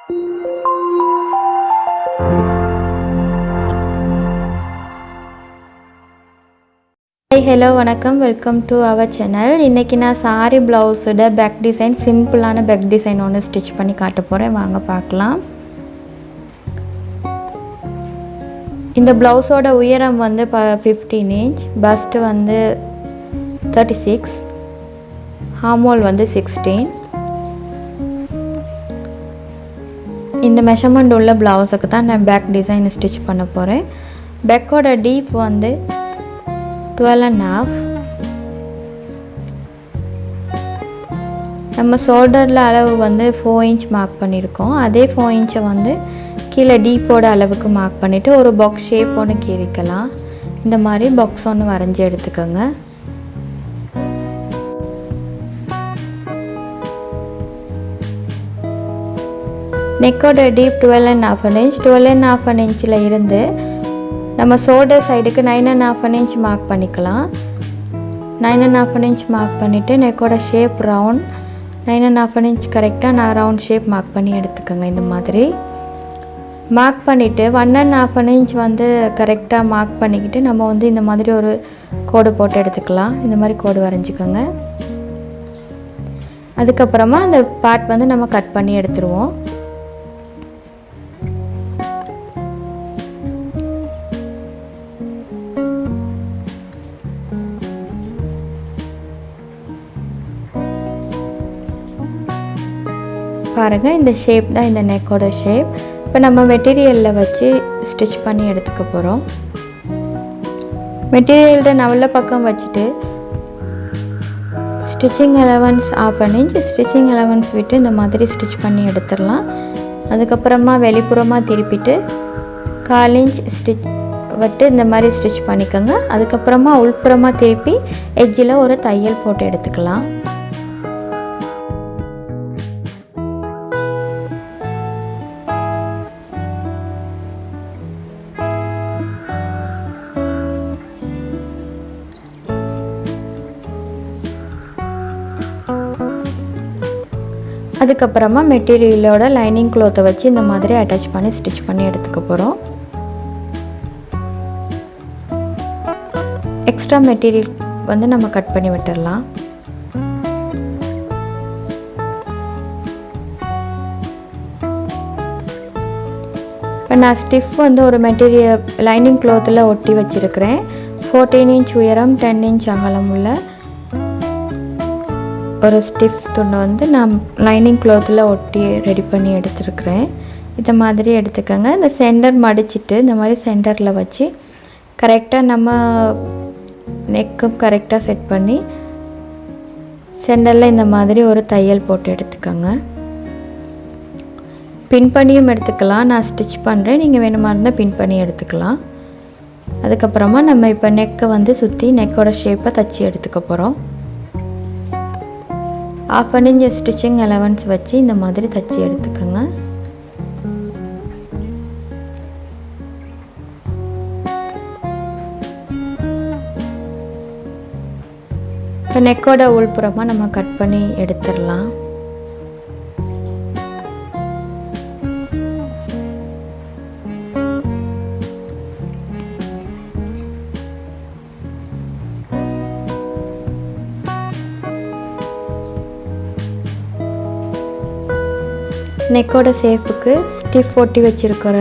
Hello வணக்கம், welcome to our channel. இன்றைக்கி நான் சாரி ப்ளவுஸோட பேக் டிசைன், சிம்பிளான பேக் டிசைன் ஒன்று ஸ்டிச் பண்ணி காட்ட போகிறேன். வாங்க பார்க்கலாம். இந்த ப்ளவுஸோட உயரம் வந்து 15 இன்ச், பஸ்ட்டு வந்து 36, ஹார்மோல் வந்து 16. இந்த மெஷர்மெண்ட் உள்ள ப்ளவுஸுக்கு தான் நான் பேக் டிசைன் ஸ்டிச் பண்ண போகிறேன். பேக்கோட டீப் வந்து 12.5. நம்ம ஷோல்டரில் அளவு வந்து 4 இன்ச் மார்க் பண்ணியிருக்கோம். அதே 4 இன்ச்சை வந்து கீழே டீப்போட அளவுக்கு மார்க் பண்ணிவிட்டு ஒரு பாக்ஸ் ஷேப் ஒன்று கீறிக்கலாம். இந்த மாதிரி பாக்ஸ் ஒன்று வரைஞ்சி எடுத்துக்கோங்க. நெக்கோட டீப் 12.5 இன்ச். 12.5 இன்ச்சில் இருந்து நம்ம ஷோல்டர் சைடுக்கு 9.5 இன்ச் மார்க் பண்ணிக்கலாம். 9.5 இன்ச் மார்க் பண்ணிவிட்டு நெக்கோட ஷேப் ரவுண்ட் 9.5 இன்ச் கரெக்டாக நான் ரவுண்ட் ஷேப் மார்க் பண்ணி எடுத்துக்கோங்க. இந்த மாதிரி மார்க் பண்ணிவிட்டு 1.5 இன்ச் வந்து கரெக்டாக மார்க் பண்ணிக்கிட்டு நம்ம வந்து இந்த மாதிரி ஒரு கோடு போட்டு எடுத்துக்கலாம். இந்த மாதிரி கோடு வரைஞ்சிக்கோங்க. அதுக்கப்புறமா அந்த பார்ட் வந்து நம்ம கட் பண்ணி எடுத்துருவோம். பாருங்கள், இந்த ஷேப் தான் இந்த நெக்கோட ஷேப். இப்போ நம்ம மெட்டீரியலில் வச்சு ஸ்டிச் பண்ணி எடுத்துக்க போகிறோம். மெட்டீரியலோட நல்ல பக்கம் வச்சுட்டு stitching allowance 1/2 inch, stitching allowance விட்டு இந்த மாதிரி ஸ்டிச் பண்ணி எடுத்துடலாம். அதுக்கப்புறமா வெளிப்புறமாக திருப்பிட்டு 1/4 இன்ச் ஸ்டிச் விட்டு இந்த மாதிரி ஸ்டிச் பண்ணிக்கோங்க. அதுக்கப்புறமா உள்புறமாக திருப்பி எட்ஜில் ஒரு தையல் போட்டு எடுத்துக்கலாம். அதுக்கப்புறமா மெட்டீரியலோட லைனிங் க்ளோத்தை வச்சு இந்த மாதிரி அட்டாச் பண்ணி ஸ்டிச் பண்ணி எடுத்துக்க போகிறோம். எக்ஸ்ட்ரா மெட்டீரியல் வந்து நம்ம கட் பண்ணி விட்டுடலாம். இப்போ நான் ஸ்டிஃப் வந்து ஒரு மெட்டீரியல் லைனிங் க்ளோத்தில் ஒட்டி வச்சுருக்கிறேன். 14 இன்ச் உயரம் 10 இன்ச் அகலம் உள்ள ஒரு ஸ்டிஃப் துணை வந்து நான் லைனிங் க்ளோத்தில் ஒட்டி ரெடி பண்ணி எடுத்துருக்கிறேன். இதை மாதிரி எடுத்துக்கோங்க. இந்த சென்டர் மடிச்சிட்டு இந்த மாதிரி சென்டரில் வச்சு கரெக்டாக நம்ம நெக்கும் கரெக்டாக செட் பண்ணி சென்டரில் இந்த மாதிரி ஒரு தையல் போட்டு எடுத்துக்கோங்க. பின் பண்ணியும் எடுத்துக்கலாம். நான் ஸ்டிச் பண்ணுறேன், நீங்கள் வேணுமா இருந்தால் பின் பண்ணி எடுத்துக்கலாம். அதுக்கப்புறமா நம்ம இப்போ நெக்கை வந்து சுற்றி நெக்கோட ஷேப்பை தச்சு எடுத்துக்க போகிறோம். 1/2 இன்ச் ஸ்டிச்சிங் அலவன்ஸ் வச்சு இந்த மாதிரி தச்சு எடுத்துக்கோங்க. இப்போ நெக்கோட உள்புறமாக நம்ம கட் பண்ணி எடுத்துடலாம். நெக்கோட ஷேப்புக்கு ஸ்டிஃப் ஒட்டி வச்சுருக்கிற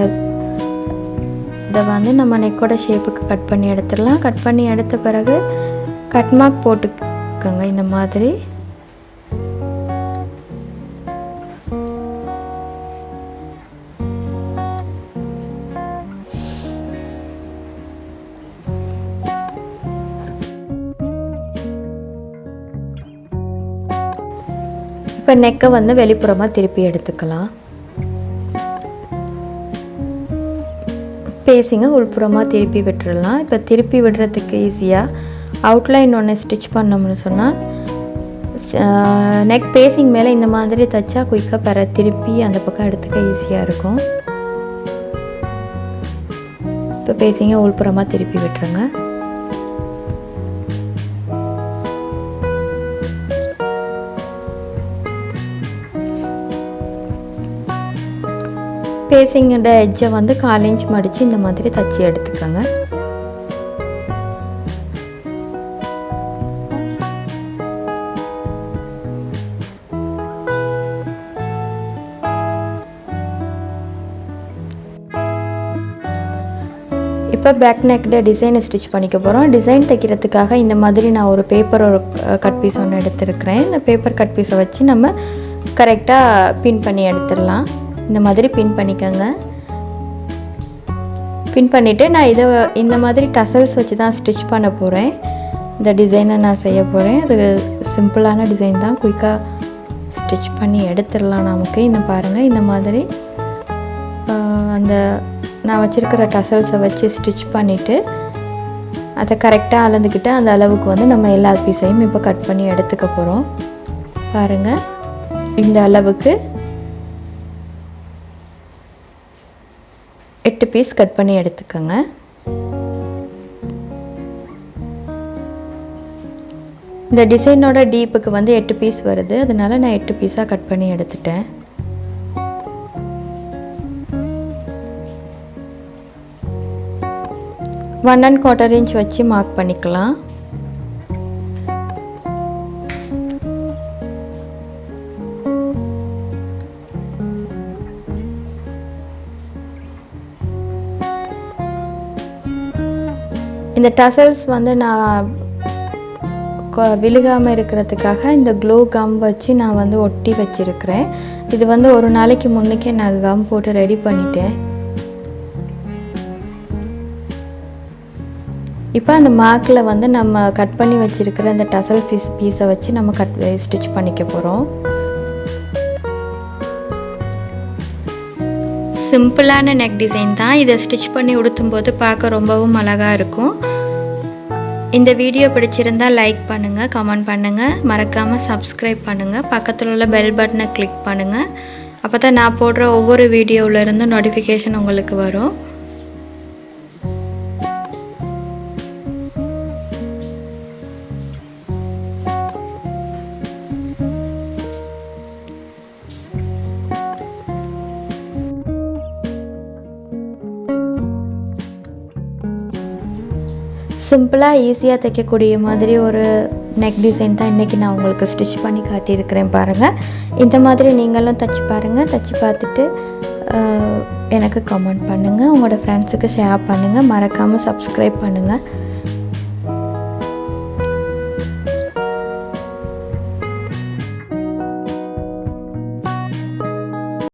இதை வந்து நம்ம நெக்கோட ஷேப்புக்கு கட் பண்ணி எடுத்துடலாம். கட் பண்ணி எடுத்த பிறகு கட் மார்க் போட்டுக்கோங்க. இந்த மாதிரி இப்போ நெக்கை வந்து வெளிப்புறமாக திருப்பி எடுத்துக்கலாம். பேசிங்க உள்புறமாக திருப்பி விட்டுடலாம். இப்போ திருப்பி விடுறதுக்கு ஈஸியாக அவுட்லைன் ஒன்று ஸ்டிச் பண்ணோம்னு சொன்னால் நெக் பேசிங் மேலே இந்த மாதிரி தைச்சா குயிக்காக திருப்பி அந்த பக்கம் எடுத்துக்க ஈஸியாக இருக்கும். இப்போ பேசிங்க உள்புறமாக திருப்பி விட்டுருங்க. பேசிங்கோட எட்ஜை வந்து 1/4 இன்ச் மடித்து இந்த மாதிரி தச்சு எடுத்துக்கோங்க. இப்போ பேக் நெக்கில் டிசைனை ஸ்டிச் பண்ணிக்க போகிறோம். டிசைன் தைக்கிறதுக்காக இந்த மாதிரி நான் ஒரு கட் பீஸ் ஒன்று எடுத்துருக்கிறேன். இந்த பேப்பர் கட் பீஸை வச்சு நம்ம கரெக்டாக பின் பண்ணி எடுத்துடலாம். இந்த மாதிரி பின் பண்ணிக்கோங்க. பின் பண்ணிவிட்டு நான் இந்த மாதிரி டசல்ஸ் வச்சு தான் ஸ்டிச் பண்ண போகிறேன். இந்த டிசைனை நான் செய்ய போகிறேன். அது சிம்பிளான டிசைன் தான், குயிக்காக ஸ்டிச் பண்ணி எடுத்துடலாம் நமக்கு. இந்த பாருங்கள், இந்த மாதிரி அந்த நான் வச்சுருக்கிற டசல்ஸை வச்சு ஸ்டிச் பண்ணிவிட்டு அதை கரெக்டாக அளந்துக்கிட்டு அந்த அளவுக்கு வந்து நம்ம எல்லா பீஸையும் இப்போ கட் பண்ணி எடுத்துக்க போகிறோம். பாருங்கள், இந்த அளவுக்கு 8 பீஸ் கட் பண்ணி எடுத்துக்கோங்க. இந்த டிசைனோட டீப்புக்கு வந்து 8 பீஸ் வருது, அதனால நான் 8 பீஸாக கட் பண்ணி எடுத்துட்டேன். 1 1/4 இன்ச் வச்சு மார்க் பண்ணிக்கலாம். இந்த டசல்ஸ் வந்து நான் விழுகாமல் இருக்கிறதுக்காக இந்த க்ளூ கம் வச்சு நான் வந்து ஒட்டி வச்சிருக்கிறேன். இது வந்து ஒரு நாளைக்கு முன்னுக்கே நான் கம் போட்டு ரெடி பண்ணிட்டேன். இப்போ அந்த மார்க்கில் வந்து நம்ம கட் பண்ணி வச்சுருக்கிற அந்த டசல் பீஸை வச்சு நம்ம ஸ்டிச் பண்ணிக்க போகிறோம். சிம்பிளான நெக் டிசைன் தான். இதை ஸ்டிச் பண்ணி உடுத்தும்போது பார்க்க ரொம்பவும் அழகாக இருக்கும். இந்த வீடியோ பிடிச்சிருந்தால் லைக் பண்ணுங்கள், கமெண்ட் பண்ணுங்கள், மறக்காமல் சப்ஸ்கிரைப் பண்ணுங்கள், பக்கத்தில் உள்ள பெல் பட்டனை கிளிக் பண்ணுங்கள். அப்போ தான் நான் போடுற ஒவ்வொரு வீடியோவிலேருந்து நோட்டிஃபிகேஷன் உங்களுக்கு வரும். சிம்பிளாக ஈஸியாக தைக்கக்கூடிய மாதிரி ஒரு நெக் டிசைன் தான் இன்றைக்கி நான் உங்களுக்கு ஸ்டிச் பண்ணி காட்டியிருக்கிறேன். பாருங்கள், இந்த மாதிரி நீங்களும் தைச்சி பாருங்கள். தைச்சி பார்த்துட்டு எனக்கு கமெண்ட் பண்ணுங்கள், உங்களோட ஃப்ரெண்ட்ஸுக்கு ஷேர் பண்ணுங்கள், மறக்காமல் சப்ஸ்கிரைப் பண்ணுங்கள்.